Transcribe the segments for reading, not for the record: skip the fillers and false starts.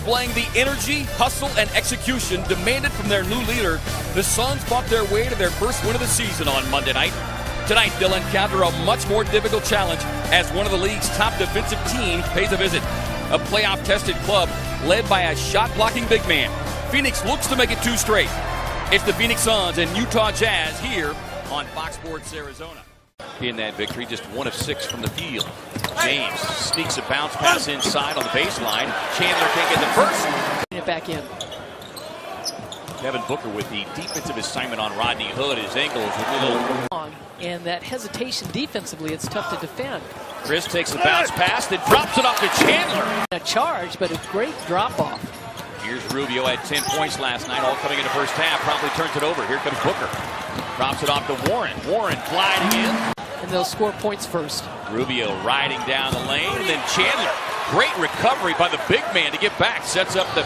Displaying the energy, hustle, and execution demanded from their new leader, the Suns fought their way to their first win of the season on Monday night. Tonight, they'll encounter a much more difficult challenge as one of the league's top defensive teams pays a visit. A playoff-tested club led by a shot-blocking big man. Phoenix looks to make it 2 straight. It's the Phoenix Suns and Utah Jazz here on Fox Sports Arizona. In that victory, just 1 of 6 from the field. James sneaks a bounce pass inside on the baseline. Chandler can't get the first. It back in. Devin Booker with the defensive assignment on Rodney Hood. His ankles with a little. And that hesitation defensively, it's tough to defend. Chris takes the bounce pass, then drops it off to Chandler. A charge, but a great drop-off. Here's Rubio at 10 points last night, all coming in the first half. Probably turns it over. Here comes Booker. Drops it off to Warren. Warren gliding in. And they'll score points first. Rubio riding down the lane, and then Chandler. Great recovery by the big man to get back. Sets up the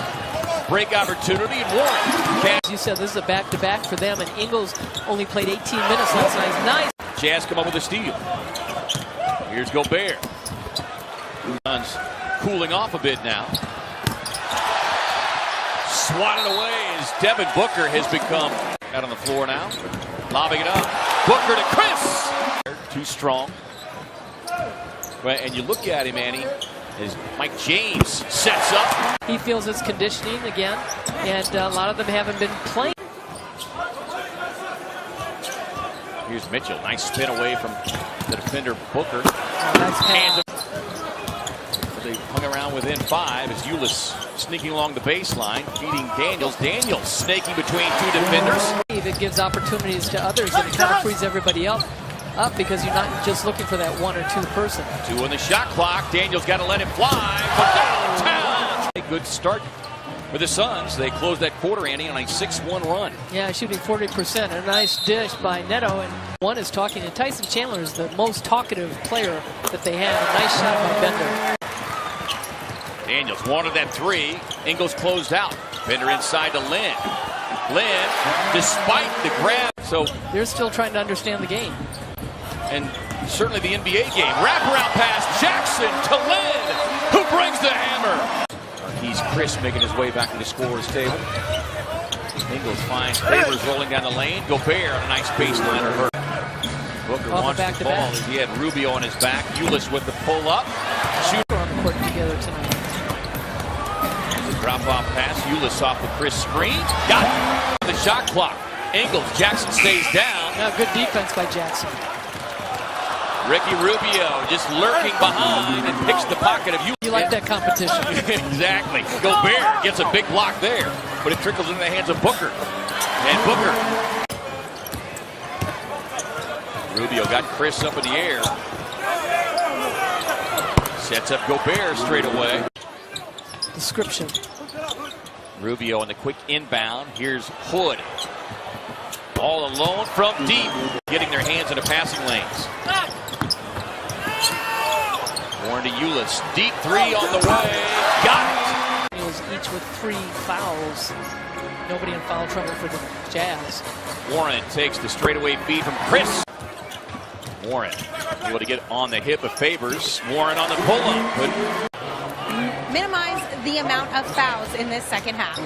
break opportunity, and Warren. As you said, this is a back-to-back for them, and Ingles only played 18 minutes last night. Nice. Jazz come up with a steal. Here's Gobert. Suns cooling off a bit now. Swatted away as Devin Booker has become out on the floor now. Lobbing it up. Booker to Chris. Too strong. And you look at him, Annie, as Mike James sets up. He feels his conditioning again, and a lot of them haven't been playing. Here's Mitchell. Nice spin away from the defender, Booker. Nice. They hung around within 5 as Ulis sneaking along the baseline, feeding Daniels. Daniels snaking between 2 defenders. It gives opportunities to others, and it kind of frees everybody up because you're not just looking for that 1 or 2 person. 2 on the shot clock. Daniels got to let it fly. For downtown. A good start for the Suns. They closed that quarter, Andy, on a 6-1 run. Yeah, shooting 40%. A nice dish by Neto, and one is talking. And Tyson Chandler is the most talkative player that they have. A nice shot by Bender. Daniels wanted that 3. Ingles closed out. Bender inside to Lynn. Lynn, despite the grab. So they're still trying to understand the game. And certainly the NBA game. Wraparound pass. Jackson to Lynn, who brings the hammer. He's Chris making his way back to the scorer's table. Ingles finds Favors rolling down the lane. Gobert on a nice baseliner. Booker wants the ball as he had Rubio on his back. Ulis with the pull-up. Shoot on the court together tonight. Drop-off pass. Ulis off the Chris screen. Got it. The shot clock. Ingles. Jackson stays down. Now good defense by Jackson. Ricky Rubio just lurking behind and picks the pocket of Ulis. You like that competition. Exactly. Gobert gets a big block there, but it trickles into the hands of Booker. And Booker. Rubio got Chris up in the air. Sets up Gobert straight away. Description. Rubio on the quick inbound. Here's Hood. All alone from deep. Getting their hands into passing lanes. Warren to Ulis. Deep 3 on the way. Got it. It was each with 3 fouls. Nobody in foul trouble for the Jazz. Warren takes the straightaway feed from Chris. Warren able to get on the hip of Favors. Warren on the pull-up. Minimize the amount of fouls in this second half.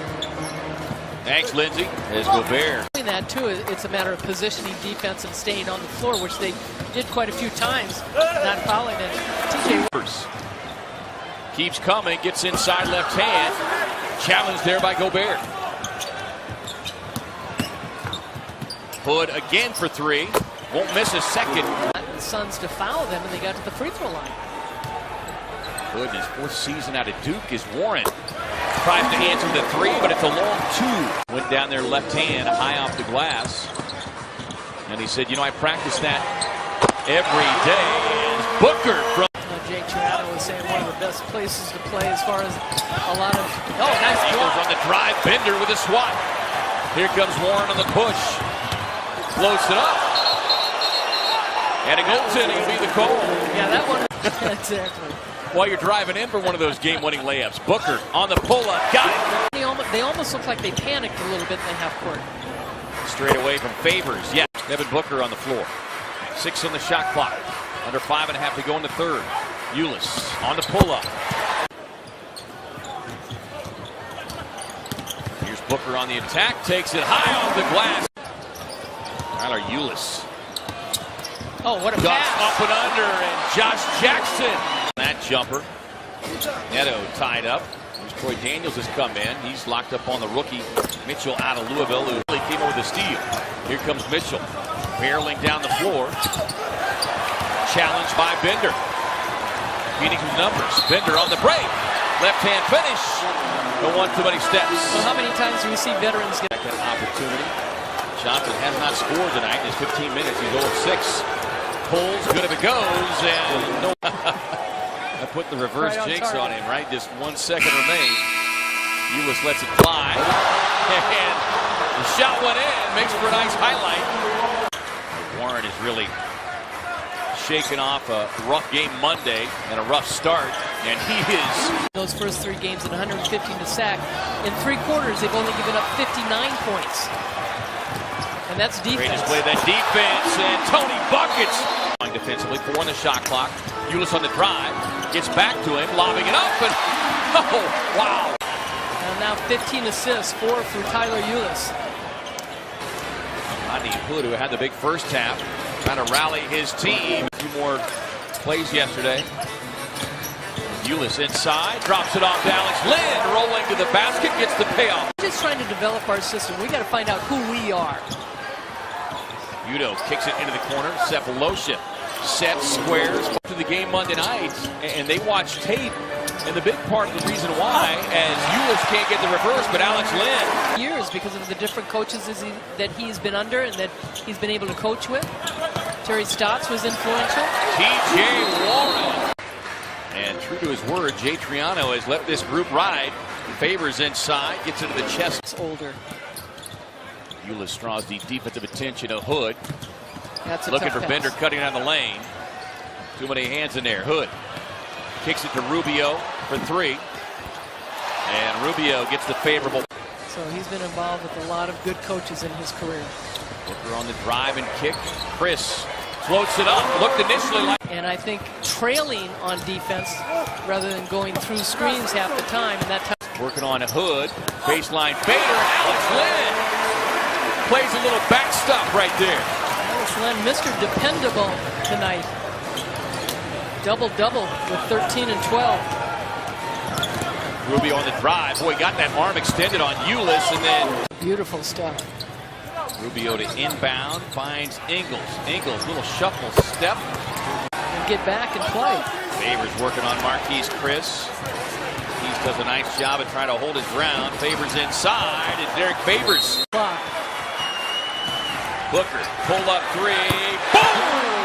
Thanks, Lindsay. There's Gobert. Doing that too, it's a matter of positioning defense and staying on the floor, which they did quite a few times, not fouling it. TJ keeps coming, gets inside left hand. Challenged there by Gobert. Hood again for 3. Won't miss a second. The Suns to foul them, and they got to the free throw line. Hood in his 4th season out of Duke is Warren. Tries to answer the 3, but it's a long 2. Went down there left hand, high off the glass. And he said, you know, I practice that every day. And Booker from... Jake Tirano was saying one of the best places to play as far as a lot of... Oh, nice block. On the drive, Bender with a swat. Here comes Warren on the push. Floats it up. And a goaltending will be the call. Yeah, that one... Exactly. While you're driving in for one of those game-winning layups. Booker on the pull-up. Got it. They almost look like they panicked a little bit in the half court. Straight away from Favors. Yeah. Devin Booker on the floor. 6 on the shot clock. Under 5.5 to go in the 3rd. Ulis on the pull-up. Booker on the attack, takes it high off the glass. Tyler Ulis. Oh, what a Ducks pass. up and under, and Josh Jackson. That jumper. Neto tied up. Here's Troy Daniels has come in. He's locked up on the rookie Mitchell out of Louisville, who really came over with a steal. Here comes Mitchell, barreling down the floor. Challenged by Bender. Phoenix with numbers. Bender on the break. Left-hand finish. Don't want too many steps. Well, how many times do we see veterans get Second opportunity. Johnson has not scored tonight in his 15 minutes. He's 0-6. Pulls, good if it goes, and no. I put the reverse Right on jinx target. on him, right? Just 1 second remains. Ulis lets it fly. And the shot went in. Makes for a nice highlight. Warren is really shaking off a rough game Monday and a rough start. And he is. those first 3 games at 115 to sack. In 3 quarters, they've only given up 59 points. And that's defense. Great display of that defense, and Tony buckets. Defensively, 4 on the shot clock. Ulis on the drive, gets back to him, lobbing it up, and oh, wow. And now 15 assists, 4 for Tyler Ulis. Rodney Hood, who had the big first half, trying to rally his team. A few more plays yesterday. Ulis inside, drops it off to Alex Lynn, rolling to the basket, gets the payoff. We're just trying to develop our system. We got to find out who we are. Udo kicks it into the corner. Cephalosha sets, squares to the game Monday night, and they watch tape. And the big part of the reason why, as Ulis can't get the reverse, but Alex Lynn. Years because of the different coaches that he's been under and that he's been able to coach with. Terry Stotts was influential. T.J. Warren. And true to his word, Jay Triano has let this group ride. Favors inside, gets into the chest. It's older. Ulis draws the defensive attention of Hood. That's a Looking tough for pass. Bender cutting down the lane. Too many hands in there. Hood kicks it to Rubio for 3. And Rubio gets the favorable. So he's been involved with a lot of good coaches in his career. Booker on the drive and kick. Chris floats it up. Looked initially like. And I think trailing on defense rather than going through screens half the time. And that time Working on a Hood. Baseline fader. Alex Lynn plays a little back stop right there. Alex Lynn, Mr. Dependable tonight. Double-double with 13 and 12. Rubio on the drive. Boy, got that arm extended on Ulis, and then Beautiful stuff. Rubio to inbound, finds Ingles. Ingles, little shuffle step. And get back and play. Favors working on Marquise Chris. He does a nice job at trying to hold his ground. Favors inside, and Derek Favors. Clock. Booker, pull up 3. Boom!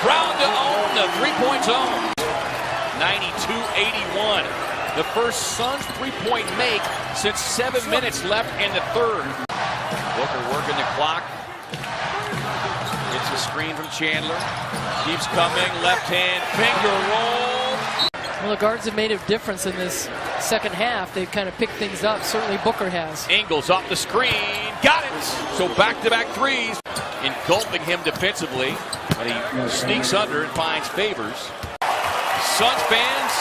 Proud to own the 3-point zone. 92-81. The first Suns 3-point make since 7 minutes left in the third. Booker working the clock. Gets a screen from Chandler. Keeps coming. Left hand finger roll. Well, the guards have made a difference in this second half. They've kind of picked things up. Certainly Booker has. Ingles off the screen. Got it. So back-to-back threes. Engulfing him defensively. And he sneaks under and finds Favors. Suns fans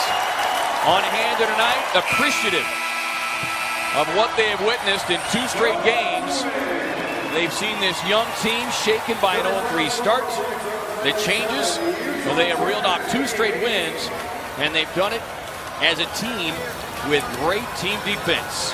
on hand tonight, appreciative of what they have witnessed in 2 straight games. They've seen this young team shaken by an 0-3 start. The changes, well, they have reeled off 2 straight wins, and they've done it as a team with great team defense.